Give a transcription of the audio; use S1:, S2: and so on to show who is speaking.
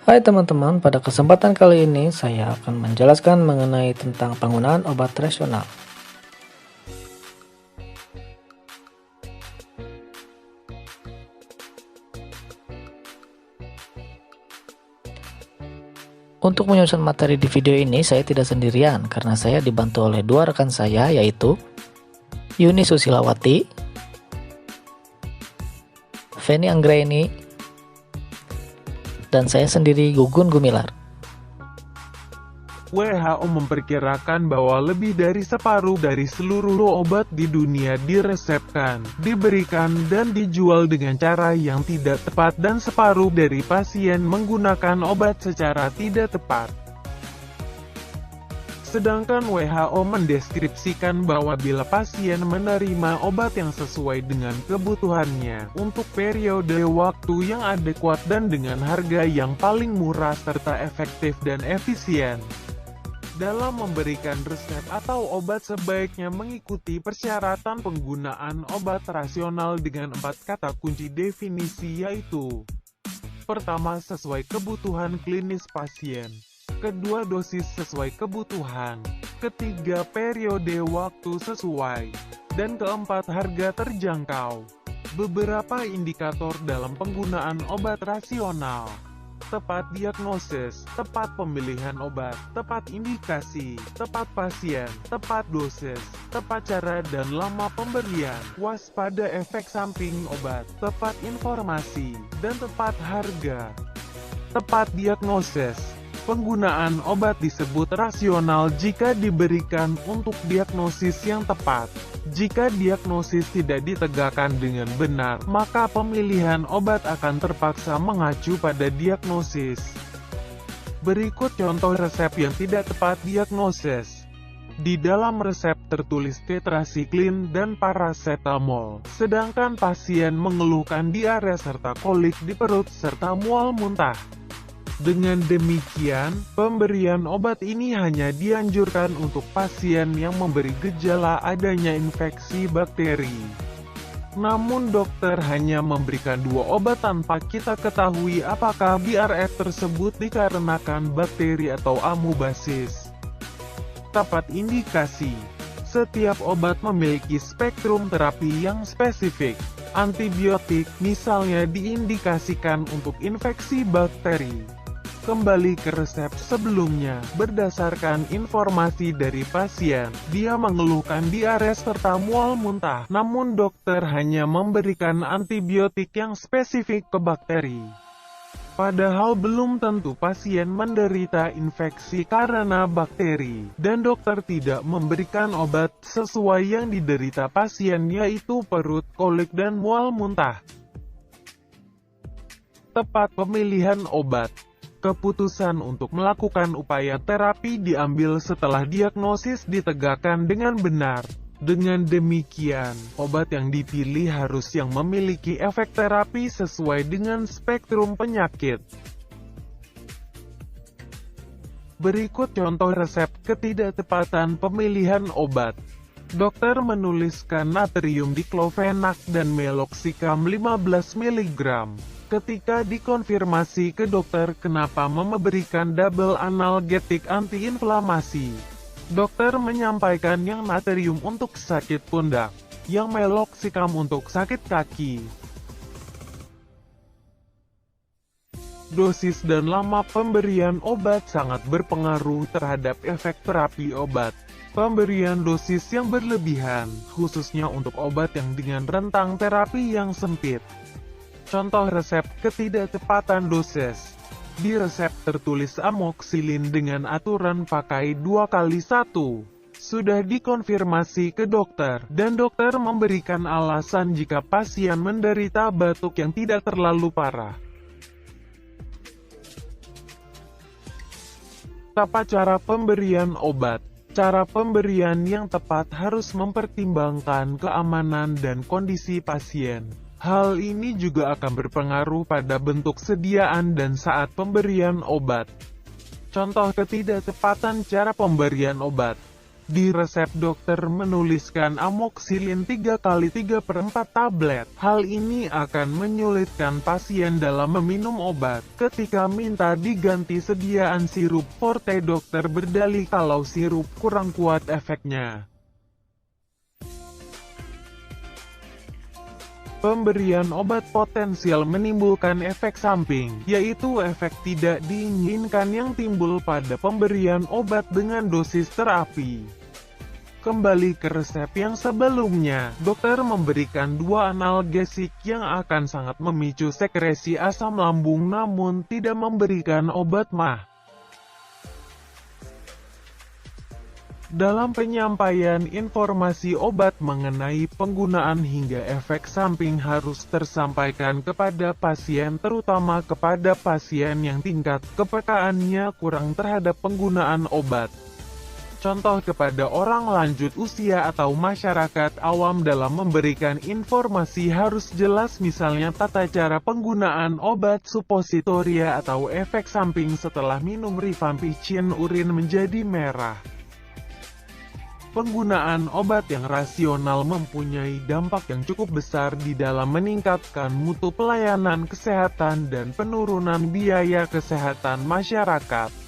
S1: Hai teman-teman, pada kesempatan kali ini saya akan menjelaskan mengenai tentang penggunaan obat rasional. Untuk menyusun materi di video ini saya tidak sendirian karena saya dibantu oleh dua rekan saya, yaitu Yuni Susilawati, Feni Anggraini, dan saya sendiri Gugun Gumilar.
S2: WHO memperkirakan bahwa lebih dari separuh dari seluruh obat di dunia diresepkan, diberikan dan dijual dengan cara yang tidak tepat dan separuh dari pasien menggunakan obat secara tidak tepat. Sedangkan WHO mendeskripsikan bahwa bila pasien menerima obat yang sesuai dengan kebutuhannya, untuk periode waktu yang adekuat dan dengan harga yang paling murah serta efektif dan efisien. Dalam memberikan resep atau obat sebaiknya mengikuti persyaratan penggunaan obat rasional dengan 4 kata kunci definisi, yaitu: pertama, sesuai kebutuhan klinis pasien. Kedua, dosis sesuai kebutuhan. Ketiga, periode waktu sesuai. Dan keempat, harga terjangkau. Beberapa indikator dalam penggunaan obat rasional: tepat diagnosis, tepat pemilihan obat, tepat indikasi, tepat pasien, tepat dosis, tepat cara dan lama pemberian, waspada efek samping obat, tepat informasi, dan tepat harga. Tepat diagnosis. Penggunaan obat disebut rasional jika diberikan untuk diagnosis yang tepat. Jika diagnosis tidak ditegakkan dengan benar, maka pemilihan obat akan terpaksa mengacu pada diagnosis. Berikut contoh resep yang tidak tepat diagnosis. Di dalam resep tertulis tetrasiklin dan paracetamol, sedangkan pasien mengeluhkan diare serta kolik di perut serta mual muntah. Dengan demikian, pemberian obat ini hanya dianjurkan untuk pasien yang memberi gejala adanya infeksi bakteri. Namun dokter hanya memberikan 2 obat tanpa kita ketahui apakah BRF tersebut dikarenakan bakteri atau amoebasis. Tepat indikasi. Setiap obat memiliki spektrum terapi yang spesifik. Antibiotik, misalnya, diindikasikan untuk infeksi bakteri. Kembali ke resep sebelumnya, berdasarkan informasi dari pasien, dia mengeluhkan diare serta mual muntah, namun dokter hanya memberikan antibiotik yang spesifik ke bakteri. Padahal belum tentu pasien menderita infeksi karena bakteri, dan dokter tidak memberikan obat sesuai yang diderita pasien, yaitu perut, kolik dan mual muntah. Tepat pemilihan obat. Keputusan untuk melakukan upaya terapi diambil setelah diagnosis ditegakkan dengan benar. Dengan demikian, obat yang dipilih harus yang memiliki efek terapi sesuai dengan spektrum penyakit. Berikut contoh resep ketidaktepatan pemilihan obat. Dokter menuliskan natrium diklofenak dan meloxicam 15 mg. Ketika dikonfirmasi ke dokter kenapa memberikan double analgetik antiinflamasi, dokter menyampaikan yang natrium untuk sakit pundak, yang meloxicam untuk sakit kaki. Dosis dan lama pemberian obat sangat berpengaruh terhadap efek terapi obat. Pemberian dosis yang berlebihan, khususnya untuk obat yang dengan rentang terapi yang sempit. Contoh resep ketidaktepatan dosis. Di resep tertulis amoxilin dengan aturan pakai 2x1. Sudah dikonfirmasi ke dokter, dan dokter memberikan alasan jika pasien menderita batuk yang tidak terlalu parah. Tata cara pemberian obat. Cara pemberian yang tepat harus mempertimbangkan keamanan dan kondisi pasien. Hal ini juga akan berpengaruh pada bentuk sediaan dan saat pemberian obat. Contoh ketidaktepatan cara pemberian obat. Di resep dokter menuliskan amoxicillin 3x3/4 tablet. Hal ini akan menyulitkan pasien dalam meminum obat. Ketika minta diganti sediaan sirup forte, dokter berdalih kalau sirup kurang kuat efeknya. Pemberian obat potensial menimbulkan efek samping, yaitu efek tidak diinginkan yang timbul pada pemberian obat dengan dosis terapi. Kembali ke resep yang sebelumnya, dokter memberikan 2 analgesik yang akan sangat memicu sekresi asam lambung namun tidak memberikan obat MAH. Dalam penyampaian informasi obat mengenai penggunaan hingga efek samping harus tersampaikan kepada pasien, terutama kepada pasien yang tingkat kepekaannya kurang terhadap penggunaan obat. Contoh kepada orang lanjut usia atau masyarakat awam dalam memberikan informasi harus jelas, misalnya tata cara penggunaan obat supositoria atau efek samping setelah minum rifampicin, urin menjadi merah. Penggunaan obat yang rasional mempunyai dampak yang cukup besar di dalam meningkatkan mutu pelayanan kesehatan dan penurunan biaya kesehatan masyarakat.